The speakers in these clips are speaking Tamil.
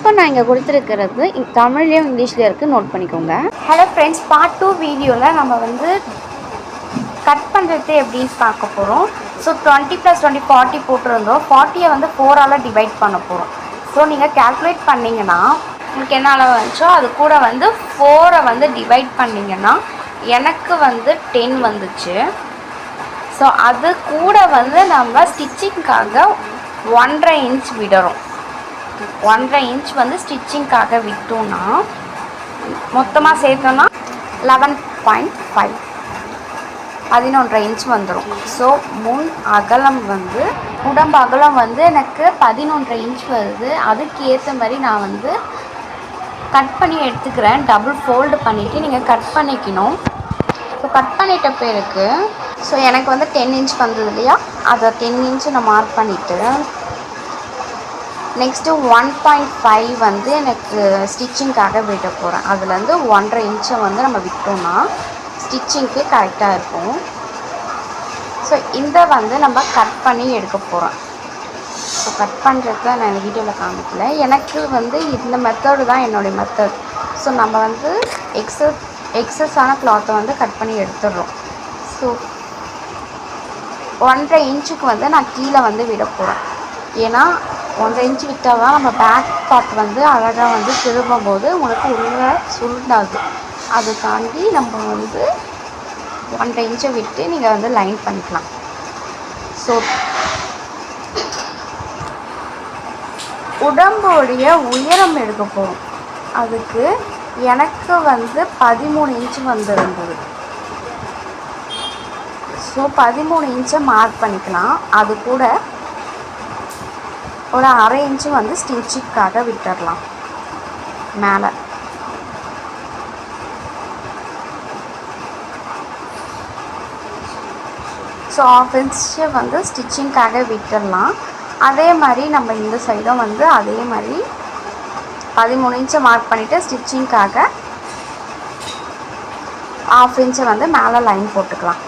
இப்போ நான் இங்கே கொடுத்துருக்கிறது தமிழ்லேயும் இங்கிலீஷ்லேயும் இருக்குது, நோட் பண்ணிக்கோங்க. ஹலோ ஃப்ரெண்ட்ஸ், பார்ட் 2 வீடியோவில் நம்ம வந்து கட் பண்ணுறது எப்படின்னு பார்க்க போகிறோம். ஸோ 20 + 20 40 போட்டிருந்தோம். 40யை வந்து 4ஆல் டிவைட் பண்ண போகிறோம். ஸோ நீங்கள் கேல்குலேட் பண்ணிங்கன்னா உங்களுக்கு என்ன அளவு வந்துச்சோ அது கூட வந்து 4ஐ வந்து டிவைட் பண்ணிங்கன்னா எனக்கு வந்து 10 வந்துச்சு. ஸோ அது கூட வந்து நம்ம ஸ்டிச்சிங்காக 1.5 இன்ச் விடுறோம். 1.5 இன்ச் வந்து ஸ்டிச்சிங்காக விட்டோம்னா மொத்தமாக சேர்த்தோன்னா 11.5 11.5 இன்ச் வந்துடும். ஸோ முன் அகலம் வந்து உடம்பு அகலம் வந்து எனக்கு 11.5 இன்ச் வருது. அதுக்கு ஏற்ற மாதிரி நான் வந்து கட் பண்ணி எடுத்துக்கிறேன். டபுள் ஃபோல்டு பண்ணிவிட்டு நீங்கள் கட் பண்ணிக்கணும். ஸோ கட் பண்ணிட்ட பேருக்கு ஸோ எனக்கு வந்து 10 இன்ச் வந்தது இல்லையா, அதை 10 இன்ச்சு நான் மார்க் பண்ணிவிட்டு நெக்ஸ்ட்டு 1.5 வந்து எனக்கு ஸ்டிச்சிங்காக விட போகிறேன். அதுலேருந்து 1.5 இன்ச்சை வந்து நம்ம விட்டோம்னா ஸ்டிச்சிங்க்கு கரெக்டாக இருக்கும். ஸோ இந்த வந்து நம்ம கட் பண்ணி எடுக்க போகிறோம். ஸோ கட் பண்ணுறத நான் இந்த வீடியோவில் காமிக்கல. எனக்கு வந்து இந்த மெத்தடு தான் என்னுடைய மெத்தட். ஸோ நம்ம வந்து எக்ஸஸான கிளாத்தை வந்து கட் பண்ணி எடுத்துடுறோம். ஸோ 1.5 இன்ச்சுக்கு வந்து நான் கீழே வந்து விட போகிறேன். ஏன்னா 1.5 இன்ச்சு விட்டால் தான் நம்ம பேக் பார்ட் வந்து அழகாக வந்து திரும்பும் போது உங்களுக்கு உள்ளே சுருண்டாது. அதை தாண்டி நம்ம வந்து 1.5 இன்ச்சை விட்டு நீங்கள் வந்து லைன் பண்ணிக்கலாம். ஸோ உடம்புடைய உயரம் எடுக்க போகிறோம். அதுக்கு எனக்கு வந்து 13 இன்ச்சு வந்துருந்தது. ஸோ 13 இன்ச்சை மார்க் பண்ணிக்கலாம். அது கூட ஒரு 1/2 இன்ச்சு வந்து ஸ்டிச்சிங்காக விட்டுடலாம் மேலே. ஸோ 1/2 இன்ச்சு வந்து ஸ்டிச்சிங்காக விட்டுடலாம். அதே மாதிரி நம்ம இந்த சைடும் வந்து அதே மாதிரி 13 இன்ச்சை மார்க் பண்ணிவிட்டு ஸ்டிச்சிங்காக 1/2 இன்ச்சை வந்து மேலே லைன் போட்டுக்கலாம்.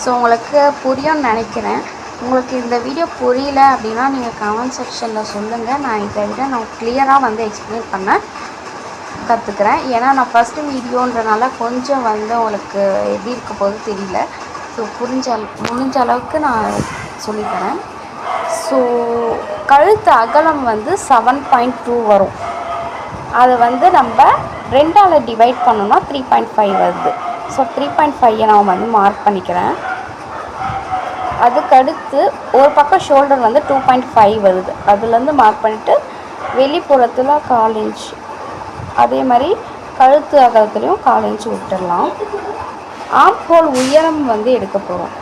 ஸோ உங்களுக்கு புரியும்னு நினைக்கிறேன். உங்களுக்கு இந்த வீடியோ புரியல அப்படின்னா நீங்கள் கமெண்ட் செக்ஷனில் சொல்லுங்கள். நான் இதை விட நான் கிளியராக வந்து எக்ஸ்பிளைன் பண்ண கற்றுக்குறேன். ஏன்னா நான் ஃபஸ்ட்டு வீடியோன்றனால கொஞ்சம் வந்து உங்களுக்கு எப்படி இருக்க போது தெரியல. ஸோ முடிஞ்ச அளவுக்கு நான் சொல்லித்தரேன். ஸோ கழுத்து அகலம் வந்து 7.2 வரும். அதை வந்து நம்ம 2ஆல் டிவைட் பண்ணோம்னா 3.5 வருது. ஸோ 3.5ஐ நான் வந்து மார்க் பண்ணிக்கிறேன். அதுக்கடுத்து ஒரு பக்கம் ஷோல்டர் வந்து 2.5 வருது. அதுலேருந்து மார்க் பண்ணிவிட்டு வெளிப்புறத்தில் 1/4 இன்ச், அதே மாதிரி கழுத்து அகலத்துலேயும் 1/4 இன்ச் விட்டுடலாம். ஆர்ம் ஹோல் உயரம் வந்து எடுக்க போகிறோம்.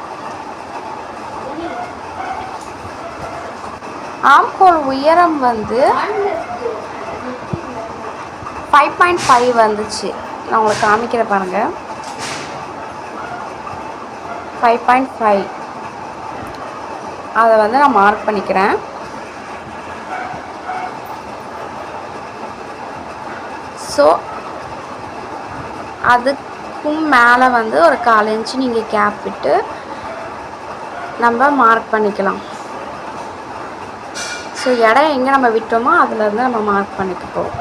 ஆர்ம் ஹோல் உயரம் வந்து 5.5 வந்துச்சு. நான் உங்களுக்கு காமிக்கிற பாருங்கள். 5.5 அதை வந்து நான் மார்க் பண்ணிக்கிறேன். ஸோ அதுக்கும் மேலே வந்து ஒரு 1/4 இன்ச்சு நீங்கள் கேப் விட்டு நம்ம மார்க் பண்ணிக்கலாம். ஸோ இடம் எங்கே நம்ம விட்டோமோ அதுலேருந்து நம்ம மார்க் பண்ணிக்க போகிறோம்.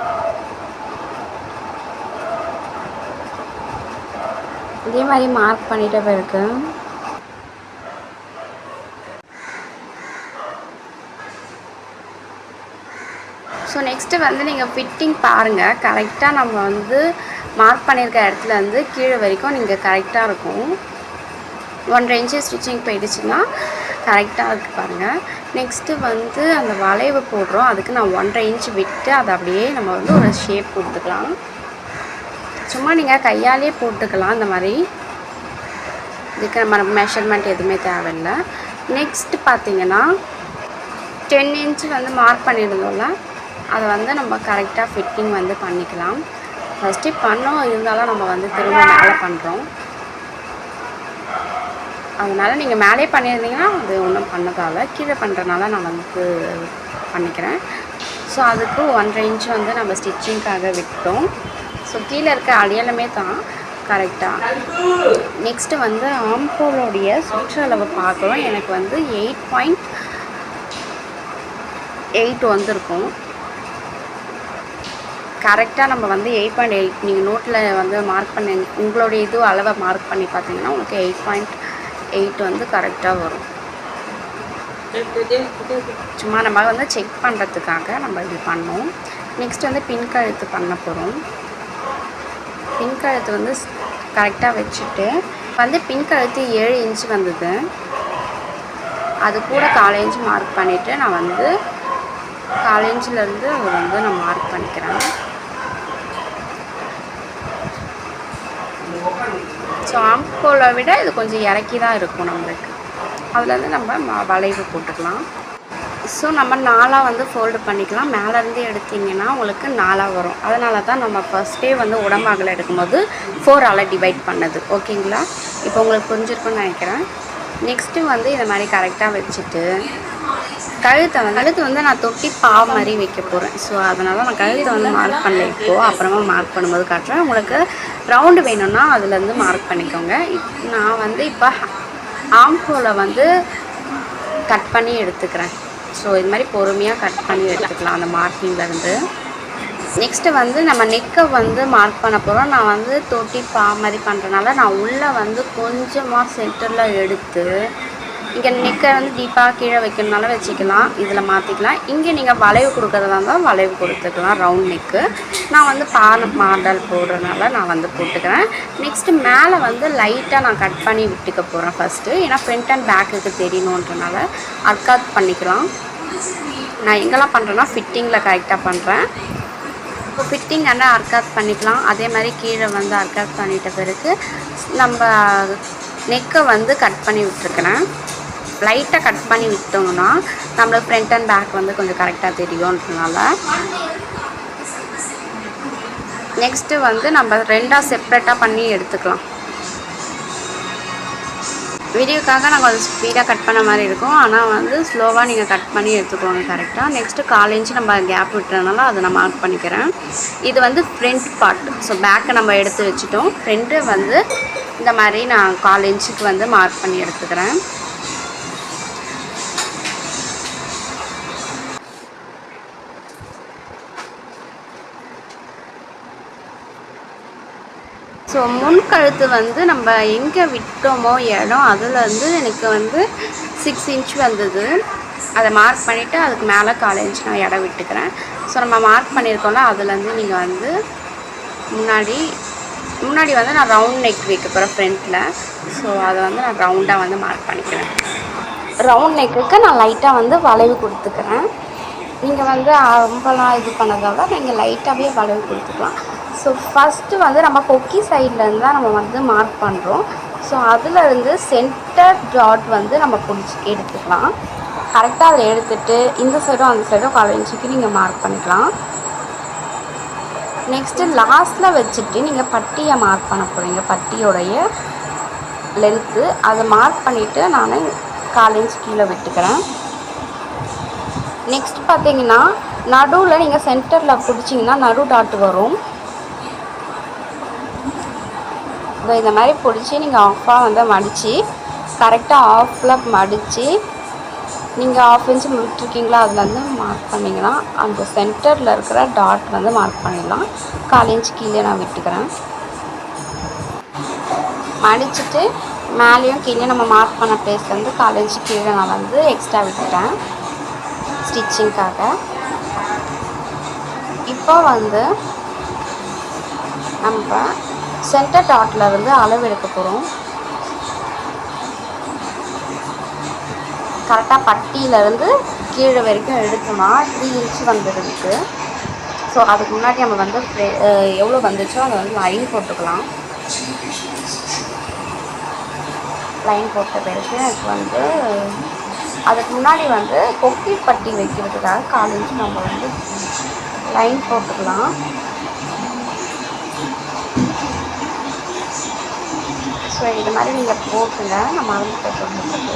இதே மாதிரி மார்க் பண்ணிட்ட பிறகு ஸோ நெக்ஸ்ட்டு வந்து நீங்கள் ஃபிட்டிங் பாருங்கள். கரெக்டாக நம்ம வந்து மார்க் பண்ணியிருக்க இடத்துலேருந்து கீழே வரைக்கும் நீங்கள் கரெக்டாக இருக்கும். 1.5 இன்ச்சு ஸ்டிச்சிங் போயிடுச்சுன்னா கரெக்டாக இருக்குது பாருங்கள். நெக்ஸ்ட்டு வந்து அந்த வளைவு போடுறோம். அதுக்கு நான் 1.5 இன்ச்சு விட்டு அதை அப்படியே நம்ம வந்து ஒரு ஷேப் கொடுத்துக்கலாம். சும்மா நீங்கள் கையாலே போட்டுக்கலாம். இந்த மாதிரி இதுக்கு நம்ம மெஷர்மெண்ட் எதுவுமே தேவையில்லை. நெக்ஸ்ட்டு பார்த்திங்கன்னா 10 இன்ச்சு வந்து மார்க் பண்ணியிருந்தோம்ல, அதை வந்து நம்ம கரெக்டாக ஃபிட்டிங் வந்து பண்ணிக்கலாம். ஃபஸ்ட்டு பண்ணோம், இருந்தாலும் நம்ம வந்து திரும்ப மேலே பண்ணுறோம். அதனால் நீங்கள் மேலே பண்ணியிருந்தீங்கன்னா அது ஒன்றும் பண்ணதால, கீழே பண்ணுறதுனால நான் வந்து பண்ணிக்கிறேன். ஸோ அதுக்கு 1.5 இன்ச்சு வந்து நம்ம ஸ்டிச்சிங்காக விட்டோம். ஸோ கீழே இருக்க அடையாளமே தான் கரெக்டாக. நெக்ஸ்ட்டு வந்து ஆர்ம் ஹோலோடைய சுற்றளவு பார்க்குறோம். எனக்கு வந்து 8.8 வந்திருக்கும். கரெக்டாக நம்ம வந்து 8.8 நீங்கள் நோட்டில் வந்து மார்க் பண்ணி உங்களுடைய இது அளவை மார்க் பண்ணி பார்த்தீங்கன்னா உங்களுக்கு 8.8 வந்து கரெக்டாக வரும். சும்மா நம்ம வந்து செக் பண்ணுறதுக்காக நம்ம இது பண்ணோம். நெக்ஸ்ட் வந்து பின் கழுத்து பண்ண போகிறோம். பின் கழுத்து வந்து கரெக்டாக வச்சுட்டு வந்து பின் கழுத்து 7 இன்ச் வந்தது, அது கூட 1/4 இன்ச் மார்க் பண்ணிவிட்டு நான் வந்து 1/4 இன்ச்சிலேருந்து அதை வந்து நான் மார்க் பண்ணிக்கிறேன். ஸோ ஆம்கோலை விட இது கொஞ்சம் இறக்கி தான் இருக்கும் நம்மளுக்கு. அதுலேருந்து நம்ம வளைவு போட்டுக்கலாம். ஸோ நம்ம 4ஆக வந்து ஃபோல்டு பண்ணிக்கலாம். மேலேருந்து எடுத்திங்கன்னா உங்களுக்கு 4ஆக வரும். அதனால தான் நம்ம ஃபஸ்ட்டே வந்து உடம்பாகலை எடுக்கும்போது 4ஆல் டிவைட் பண்ணது. ஓகேங்களா? இப்போ உங்களுக்கு புரிஞ்சிருக்குன்னு நினைக்கிறேன். நெக்ஸ்ட்டு வந்து இதை மாதிரி கரெக்டாக வச்சுட்டு கழுத்தை வந்து நான் தொட்டி மாதிரி வைக்க போகிறேன். ஸோ அதனால் நான் கழுத்தை வந்து மார்க் பண்ணல இப்போது, அப்புறமா மார்க் பண்ணும்போது காட்டுறேன். உங்களுக்கு ரவுண்டு வேணும்னா அதுலேருந்து மார்க் பண்ணிக்கோங்க. நான் வந்து இப்போ ஆம்கோலை வந்து கட் பண்ணி எடுத்துக்கிறேன். ஸோ இது மாதிரி பொறுமையாக கட் பண்ணி எடுத்துக்கலாம் அந்த மார்க்கிங்லேருந்து. நெக்ஸ்ட்டு வந்து நம்ம நெக்கை வந்து மார்க் பண்ண போகிறோம். நான் வந்து தொட்டி மாதிரி பண்ணுறதுனால நான் உள்ளே வந்து கொஞ்சமாக சென்டரில் எடுத்து இங்கே நெக்கை வந்து டீப்பாக கீழே வைக்கணுனால வச்சுக்கலாம், இதில் மாற்றிக்கலாம். இங்கே நீங்கள் வளைவு கொடுக்குறதா இருந்தால் வளைவு கொடுத்துக்கலாம், ரவுண்ட் நெக்கு. நான் வந்து மாடல் போடுறதுனால நான் வந்து போட்டுக்கிறேன். நெக்ஸ்ட்டு மேலே வந்து லைட்டாக நான் கட் பண்ணி விட்டுக்க போகிறேன் ஃபஸ்ட்டு. ஏன்னா ஃப்ரண்ட் அண்ட் பேக்குக்கு தெரியணுன்றனால அர்க்காத் பண்ணிக்கலாம். நான் எங்கெல்லாம் பண்ணுறேன்னா ஃபிட்டிங்கில் கரெக்டாக பண்ணுறேன். இப்போ ஃபிட்டிங் அண்ட் அர்க்காத் பண்ணிக்கலாம். அதே மாதிரி கீழே வந்து அர்க்காத் பண்ணிட்ட பிறகு நம்ம நெக்கை வந்து கட் பண்ணி விட்டுருக்கிறேன். லைட்டாக கட் பண்ணி விட்டோம்னா நம்மளுக்கு ஃப்ரண்ட் அண்ட் பேக் வந்து கொஞ்சம் கரெக்டாக தெரியும்ன்றனால. நெக்ஸ்ட்டு வந்து நம்ம 2ஆக செப்ரேட்டாக பண்ணி எடுத்துக்கலாம். வீடியோக்காக நாங்கள் கொஞ்சம் ஸ்பீடாக கட் பண்ண மாதிரி இருக்கும், ஆனால் வந்து ஸ்லோவாக நீங்கள் கட் பண்ணி எடுத்துக்கோங்க கரெக்டாக. நெக்ஸ்ட்டு 1/4 இன்ச்சு நம்ம கேப் விட்டுறதுனால அதை நான் மார்க் பண்ணிக்கிறேன். இது வந்து ஃப்ரண்ட் பார்ட். ஸோ பேக்கை நம்ம எடுத்து வச்சுட்டோம். ஃப்ரண்ட்டு வந்து இந்த மாதிரி நான் 1/4 இன்ச்சுக்கு வந்து மார்க் பண்ணி எடுத்துக்கிறேன். ஸோ முன்கழுத்து வந்து நம்ம எங்கே விட்டோமோ இடம் அதுலேருந்து எனக்கு வந்து 6 இன்ச் வந்தது. அதை மார்க் பண்ணிவிட்டு அதுக்கு மேலே 1/4 இன்ச் நான் இடம் விட்டுக்கிறேன். ஸோ நம்ம மார்க் பண்ணியிருக்கோம்ல அதுலேருந்து நீங்கள் வந்து முன்னாடி வந்து நான் ரவுண்ட் நெக் வைக்க போகிறேன் ஃப்ரண்ட்டில். ஸோ அதை வந்து நான் ரவுண்டாக வந்து மார்க் பண்ணிக்கிறேன். ரவுண்ட் நெக்குக்கு நான் லைட்டாக வந்து வளைவு கொடுத்துக்கிறேன். நீங்கள் வந்து ரொம்பலாம் இது பண்ணதை விட நீங்கள் லைட்டாகவே வளைவு கொடுத்துக்கலாம். ஸோ ஃபஸ்ட்டு வந்து நம்ம கொக்கி சைட்லேருந்து தான் நம்ம வந்து மார்க் பண்ணுறோம். ஸோ அதிலேருந்து சென்டர் டாட் வந்து நம்ம பிடிச்சி எடுத்துக்கலாம். கரெக்டாக அதை எடுத்துகிட்டு இந்த சைடும் அந்த சைடும் 1/4 இன்ச்சுக்கு நீங்கள் மார்க் பண்ணிக்கலாம். நெக்ஸ்ட்டு லாஸ்ட்டில் வச்சுட்டு நீங்கள் பட்டியை மார்க் பண்ண போகிறீங்க. பட்டியோடைய லென்த்து அதை மார்க் பண்ணிவிட்டு நான் 1/4 இன்ச் கீழே விட்டுக்கிறேன். நெக்ஸ்ட் பார்த்தீங்கன்னா நடுவில் நீங்கள் சென்டரில் பிடிச்சிங்கன்னா நடு டாட் வரும். இந்த மாதிரி பிடிச்சி நீங்கள் ஆஃபாக வந்து மடித்து கரெக்டாக ஆஃபில் மடித்து நீங்கள் 1/2 இன்ச்சு விட்டுருக்கீங்களா அதுலேருந்து மார்க் பண்ணிங்கன்னா அந்த சென்டரில் இருக்கிற டாட் வந்து மார்க் பண்ணிடலாம். 1/4 இன்ச் கீழே நான் விட்டுக்கிறேன். மடிச்சுட்டு மேலேயும் கீழே நம்ம மார்க் பண்ண பிளேஸ்லேருந்து 1/4 இன்ச்சு கீழே நான் வந்து எக்ஸ்ட்ரா விட்டுட்டேன் ஸ்டிச்சிங்காக. இப்போ வந்து நம்ம சென்டர் டாட்டில் இருந்து அளவு எடுக்க போகிறோம். கரெக்டாக பட்டியிலேருந்து கீழே வரைக்கும் எடுத்தோம்னா 3 இன்ச்சு வந்துருக்கு. ஸோ அதுக்கு முன்னாடி நம்ம வந்து எவ்வளோ வந்துச்சோ அதை வந்து லைன் போட்டுக்கலாம். லைன் போட்ட பிறகு எனக்கு வந்து அதுக்கு முன்னாடி வந்து கொக்கி பட்டி வைக்கிறதுக்காக 1/4 இன்ச்சு நம்ம வந்து லைன் போட்டுக்கலாம். ஸோ இது மாதிரி நீங்கள் போட்டுங்க. நம்ம மறந்துட்டு சொல்லுறது.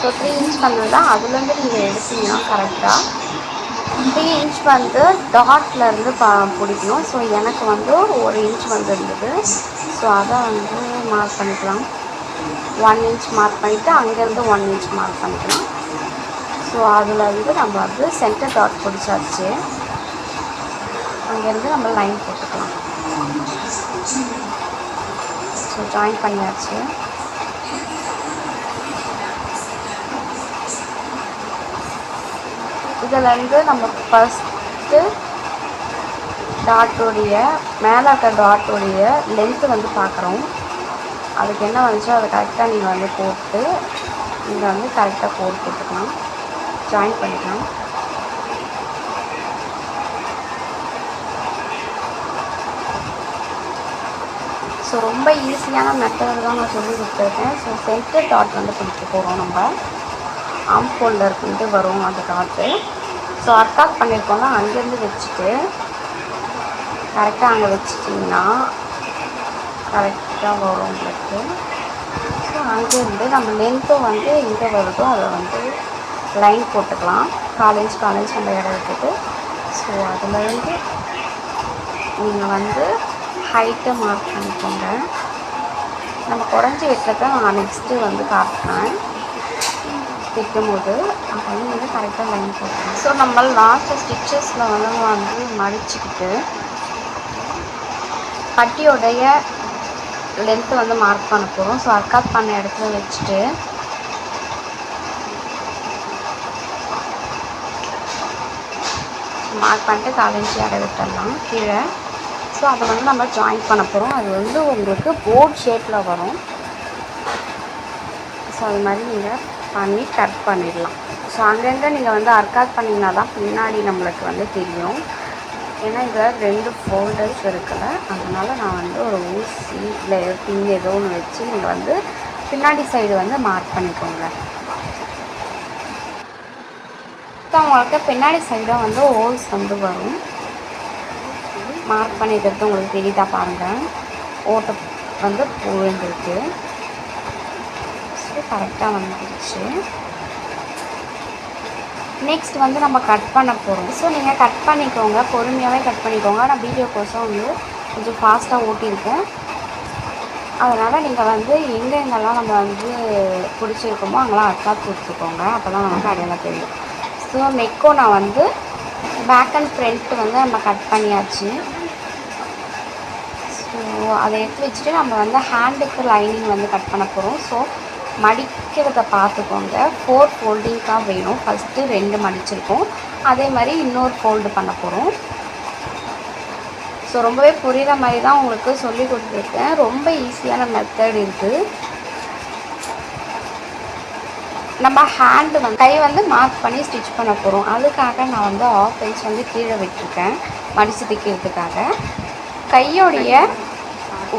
ஸோ 3 இன்ச் வந்தது தான் அதுலேருந்து நீங்கள் எடுத்தீங்கன்னா கரெக்டாக 3 இன்ச் வந்து டாட்லேருந்து பிடிக்கணும். ஸோ எனக்கு வந்து 1 இன்ச் வந்துருந்தது. ஸோ அதை வந்து மார்க் பண்ணிக்கலாம். 1 இன்ச் மார்க் பண்ணிவிட்டு அங்கேருந்து 1 இன்ச் மார்க் பண்ணிக்கலாம். ஸோ அதில் வந்து நம்ம வந்து சென்டர் டாட் பிடிச்சாச்சு. அங்கேருந்து நம்ம லைன் போட்டுக்கலாம். ஸோ ஜாயின் பண்ணியாச்சு. இதிலேருந்து நம்ம ஃபஸ்ட்டு டாட்டோடைய மேலே இருக்க டாட்டோடைய லென்த்து வந்து பார்க்குறோம். அதுக்கு என்ன வந்துச்சோ அதை கரெக்டாக நீங்கள் வந்து போட்டு இங்கே வந்து கரெக்டாக போட்டுக்கலாம். ஜாயின் பண்ணிக்கலாம். ஸோ ரொம்ப ஈஸியான மெத்தட் தான் நான் சொல்லி கொடுத்துருக்கேன். ஸோ சென்டர் டாட் வந்து பிடிக்க போகிறோம். நம்ம ஆம் ஹோல்டருக்கு வரும் அந்த டாட்டு. ஸோ அர்க்காட் பண்ணியிருக்கோம்னா அங்கேருந்து வச்சுட்டு கரெக்டாக அங்கே வச்சிட்டிங்கன்னா கரெக்டாக வரும் உங்களுக்கு. ஸோ அங்கேருந்து நம்ம லென்த்தும் வந்து எங்கே வருதோ அதை வந்து லைன் போட்டுக்கலாம். காலேஜ் நம்ம இடம் விட்டுட்டு. ஸோ அதுலேருந்து நீங்கள் வந்து ஹைட்டை மார்க் பண்ணிக்கோங்க. நம்ம குறைஞ்சி வெட்டுறத நான் நெக்ஸ்ட்டு வந்து காட்டுறேன் தைக்கும்போது. அப்போ வந்து நீங்கள் கரெக்டாக லைன் போட்டுருங்க. ஸோ நம்ம லாஸ்ட்டு ஸ்டிச்சஸில் வந்து மடிச்சுக்கிட்டு பட்டியோடைய லென்த்து வந்து மார்க் பண்ண போகிறோம். ஸோ அர்க்காட் பண்ண இடத்துல வச்சுட்டு மார்க் பண்ணிட்டு 4 இன்ச்சு இடம் விட்டுடலாம் கீழே. ஸோ அதை வந்து நம்ம ஜாயின் பண்ண போகிறோம். அது வந்து உங்களுக்கு போர்ட் ஷேப்பில் வரும். ஸோ அது மாதிரி நீங்கள் பண்ணி கட் பண்ணிடலாம். ஸோ அங்கங்கே நீங்கள் வந்து அர்க்காட் பண்ணிங்கன்னா தான் பின்னாடி நம்மளுக்கு வந்து தெரியும். ஏன்னா இதில் 2 ஃபோல்டர்ஸ் இருக்குல்ல, அதனால் நான் வந்து ஒரு ஊசி இல்லை பின் ஏதோ ஒன்று வச்சு நீங்கள் வந்து பின்னாடி சைடு வந்து மார்க் பண்ணிக்கோங்க. ஸோ உங்களுக்கு பின்னாடி சைடாக வந்து ஹோல்ஸ் வந்து வரும். மார்க் பண்ணிக்கிறது உங்களுக்கு தெரியுதா பாருங்கள். ஓட்டை வந்து விழுந்துருக்கு. ஸோ கரெக்டாக வந்துடுச்சு. நெக்ஸ்ட் வந்து நம்ம கட் பண்ண போகிறோம். ஸோ நீங்கள் கட் பண்ணிக்கோங்க, பொறுமையாகவே கட் பண்ணிக்கோங்க. நான் வீடியோ கோர்ஸும் வந்து கொஞ்சம் ஃபாஸ்ட்டாக ஓட்டியிருக்கேன். அதனால் நீங்கள் வந்து எங்கெங்கெல்லாம் நம்ம வந்து பிடிச்சிருக்கோமோ அங்கெல்லாம் அர்க்காட் கொடுத்துக்கோங்க. அப்போ தான் நமக்கு அடையாளம் தெரியும். ஸோ நெக்கும் நான் வந்து பேக் அண்ட் ஃப்ரண்ட் வந்து நம்ம கட் பண்ணியாச்சு. ஸோ அதை எடுத்து வச்சுட்டு நம்ம வந்து ஹேண்டுக்கு லைனிங் வந்து கட் பண்ண போகிறோம். ஸோ மடிக்கிறத பார்த்துக்கோங்க. 4 ஃபோல்டிங்காக வேணும். ஃபஸ்ட்டு 2 மடிச்சிருக்கோம், அதே மாதிரி இன்னொரு ஃபோல்டு பண்ண போகிறோம். ஸோ ரொம்பவே புரிகிற மாதிரி தான் உங்களுக்கு சொல்லி கொடுத்துருக்கேன். ரொம்ப ஈஸியான மெத்தட் இருக்குது. நம்ம ஹேண்டு வந்து கை வந்து மார்க் பண்ணி ஸ்டிச் பண்ண போகிறோம். அதுக்காக நான் வந்து 1/2 இன்ச் வந்து கீழே விட்டுருக்கேன் மடித்து தைக்கிறதுக்காக. கையோடைய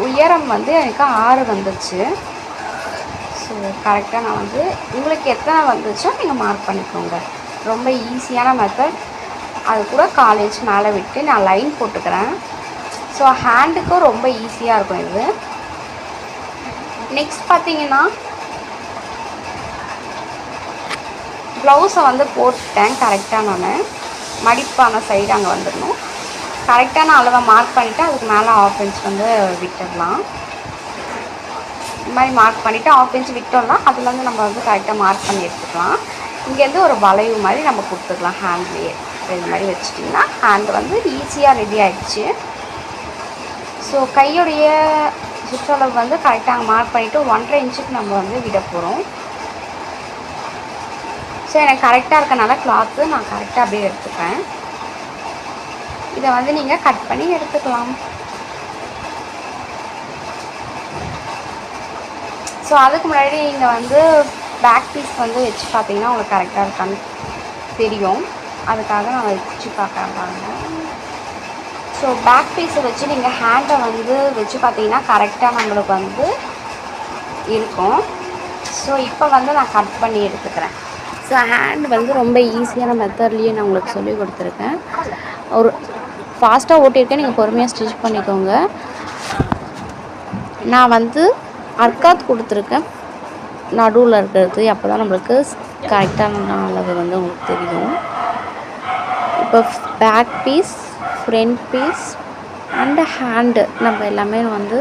உயரம் வந்து எனக்கு 6 வந்துச்சு. ஸோ கரெக்டாக நான் வந்து உங்களுக்கு எத்தனை வந்துச்சோ நீங்கள் மார்க் பண்ணிக்கோங்க. ரொம்ப ஈஸியான மெத்தட். அது கூட 4 இன்ச் மேலே விட்டு நான் லைன் போட்டுக்கிறேன். ஸோ ஹேண்டுக்கும் ரொம்ப ஈஸியாக இருக்கும் இது. நெக்ஸ்ட் பார்த்தீங்கன்னா ப்ளவுஸை வந்து போட்டுட்டேன். கரெக்டாக நான் மடிப்பான சைடு அங்கே வந்துடணும். கரெக்டான அளவை மார்க் பண்ணிவிட்டு அதுக்கு மேலே 1/2 இன்ச் வந்து விட்டுடலாம். இந்த மாதிரி மார்க் பண்ணிவிட்டு 1/2 இன்ச் விட்டோம்னா அதுலேருந்து நம்ம வந்து கரெக்டாக மார்க் பண்ணி எடுத்துக்கலாம். இங்கேருந்து ஒரு வளைவு மாதிரி நம்ம கொடுத்துக்கலாம் ஹேண்ட்லேயே. இது மாதிரி வச்சிட்டிங்கன்னா ஹேண்ட் வந்து ஈஸியாக ரெடி ஆகிடுச்சு. ஸோ கையுடைய சுற்றளவு வந்து கரெக்டாக மார்க் பண்ணிவிட்டு 1.5 இன்ச்சுக்கு நம்ம வந்து விட போகிறோம். ஸோ எனக்கு கரெக்டாக இருக்கனால கிளாத்து நான் கரெக்டாக அப்படியே எடுத்துப்பேன். இதை வந்து நீங்கள் கட் பண்ணி எடுத்துக்கலாம். ஸோ அதுக்கு முன்னாடி நீங்கள் வந்து பேக் பீஸ் வந்து வச்சு பார்த்தீங்கன்னா உங்களுக்கு கரெக்டாக இருக்கான்னு தெரியும். அதுக்காக நான் வச்சு பார்க்குறேன் பாருங்க. ஸோ பேக் பீஸை வச்சு நீங்கள் ஹேண்டை வந்து வச்சு பார்த்தீங்கன்னா கரெக்டாக நம்மளுக்கு வந்து இருக்கும். ஸோ இப்போ வந்து நான் கட் பண்ணி எடுத்துக்கிறேன். ஸோ ஹேண்ட் வந்து ரொம்ப ஈஸியான மெத்தட்லேயே நான் உங்களுக்கு சொல்லி கொடுத்துருக்கேன். ஒரு ஃபாஸ்ட்டாக ஓட்டியிருக்கேன், நீங்கள் பொறுமையாக ஸ்டிச் பண்ணிக்கோங்க. நான் வந்து அர்க்காத் கொடுத்துருக்கேன் நடுவில் இருக்கிறது. அப்போ தான் நம்மளுக்கு கரெக்டான அளவு வந்து உங்களுக்கு தெரியும். இப்போ back piece, front piece and hand நம்ம எல்லாமே வந்து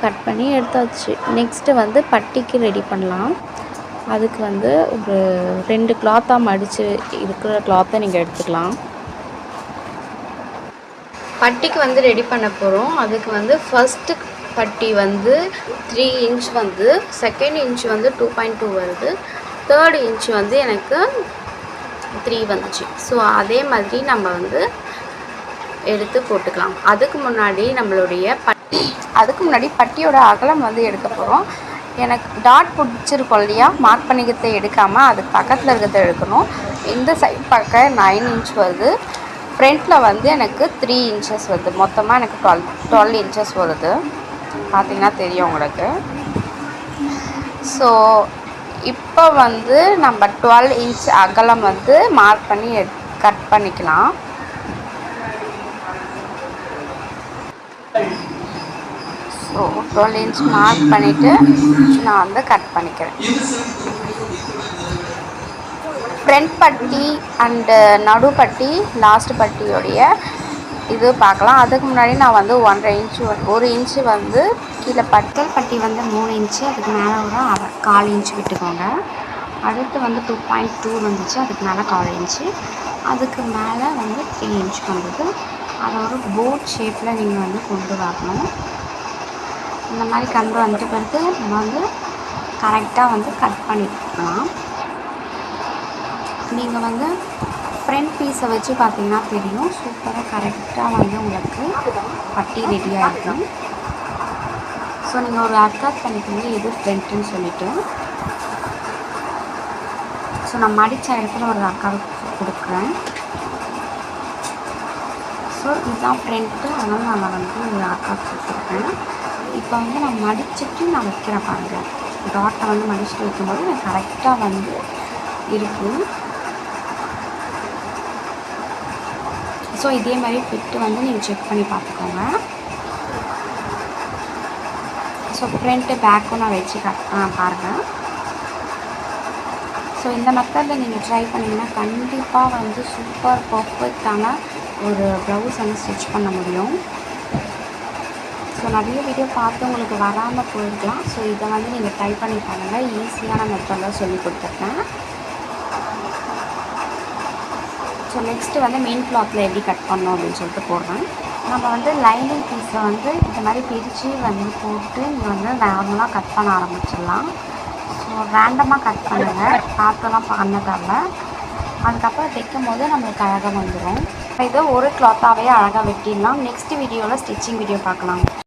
கட் பண்ணி எடுத்தாச்சு. நெக்ஸ்ட்டு வந்து பட்டிக்கு ரெடி பண்ணலாம். அதுக்கு வந்து ஒரு 2 கிளாத்தாக மடித்து இருக்கிற கிளாத்தை நீங்கள் எடுத்துக்கலாம். பட்டிக்கு வந்து ரெடி பண்ண போகிறோம். அதுக்கு வந்து ஃபஸ்ட்டு பட்டி வந்து 3 இன்ச் வந்து, செகண்ட் இன்ச் வந்து 2.2 வருது, தேர்ட் இன்ச் வந்து எனக்கு 3 வந்துச்சு. ஸோ அதே மாதிரி நம்ம வந்து எடுத்து போட்டுக்கலாம். அதுக்கு முன்னாடி பட்டியோட அகலம் வந்து எடுக்க போகிறோம். எனக்கு டாட் பிடிச்சிருக்கோம் இல்லையா, மார்க் பண்ணிக்கிறத எடுக்காமல் அதுக்கு பக்கத்தில் இருக்கிறத எடுக்கணும். இந்த சைட் பக்கம் 9 இன்ச் வருது, ஃப்ரண்ட்டில் வந்து எனக்கு 3 இன்ச்சஸ் வருது. மொத்தமாக எனக்கு 12 இன்ச்சஸ் வருது. பார்த்திங்கன்னா தெரியும் உங்களுக்கு. ஸோ இப்போ வந்து நம்ம 12 இன்ச் அகலம் வந்து மார்க் பண்ணி கட் பண்ணிக்கலாம். ஸோ 12 இன்ச் மார்க் பண்ணிவிட்டு நான் வந்து கட் பண்ணிக்கிறேன். ஃப்ரண்ட் பட்டி அண்டு நடுப்பட்டி லாஸ்ட் பட்டியோடைய இது பார்க்கலாம். அதுக்கு முன்னாடி நான் வந்து 1 இன்ச்சு வந்து கீழே பட்டி வந்து 3 இன்ச்சு, அதுக்கு மேலே ஒரு 1/4 இன்ச்சு விட்டுக்கோங்க. அடுத்து வந்து 2.2 வந்துச்சு, அதுக்கு மேலே 1/4 இன்ச்சு, அதுக்கு மேலே வந்து 3 இன்ச் வந்தது. அதை ஒரு போட் ஷேப்பில் நீங்கள் வந்து கொண்டு வரணும். இந்த மாதிரி கொண்டு வந்துட்டு பிறகு நம்ம வந்து கரெக்டாக வந்து கட் பண்ணிக்கலாம். நீங்கள் வந்து ஃப்ரண்ட் பீஸை வச்சு பார்த்தீங்கன்னா தெரியும், சூப்பராக கரெக்டாக வந்து உங்களுக்கு பட்டி ரெடியாக இருக்கும். ஸோ நீங்கள் ஒரு அட்டாச் பண்ணிக்கோங்க எது ஃப்ரண்ட்டுன்னு சொல்லிவிட்டு. ஸோ நான் மடித்த இடத்துல ஒரு அக்காவுக்கு கொடுக்குறேன். ஸோ இதுதான் ஃப்ரண்ட்டு, அதனால் நான் வந்து ஒரு அக்காவுக்கு கொடுத்துருக்கேன். இப்போ வந்து நான் மடிச்சுட்டு நான் வைக்கிறேன் பாருங்கள். டாட்டை வந்து மடிச்சுட்டு வைக்கும்போது எனக்கு கரெக்டாக வந்து இருக்கும். ஸோ இதே மாதிரி ஃபிட்டு வந்து நீங்கள் செக் பண்ணி பார்த்துக்கோங்க. ஸோ ஃப்ரண்ட்டு பேக்கும் நான் வச்சு பாருங்கள். ஸோ இந்த மெத்தடில் நீங்கள் ட்ரை பண்ணிங்கன்னா கண்டிப்பாக வந்து சூப்பர் பர்ஃபெக்டான ஒரு ப்ளவுஸ் வந்து ஸ்டிச் பண்ண முடியும். ஸோ நிறைய வீடியோ பார்த்து உங்களுக்கு வராமல் போயிருக்கலாம். ஸோ இதை வந்து நீங்கள் ட்ரை பண்ணி பாருங்கள். ஈஸியான மெத்தடில் சொல்லி கொடுத்துருக்கேன். ஸோ நெக்ஸ்ட்டு வந்து மெயின் கிளாத்தில் எப்படி கட் பண்ணணும் அப்படின்னு சொல்லிட்டு போடுறேன். நம்ம வந்து லைனிங் பீஸில் வந்து இந்த மாதிரி பிரித்து வந்து போட்டு இங்கே வந்து நார்மலாக கட் பண்ண ஆரம்பிச்சிடலாம். ஸோ ரேண்டமாக கட் பண்ணுங்கள், பார்த்தெல்லாம் பண்ண தேவை. அதுக்கப்புறம் தைக்கும் போது நம்மளுக்கு அழகாக வந்துடும். இதை ஒரு கிளாத்தாகவே அழகாக வெட்டிடலாம். நெக்ஸ்ட் வீடியோவில் ஸ்டிச்சிங் வீடியோ பார்க்கலாம்.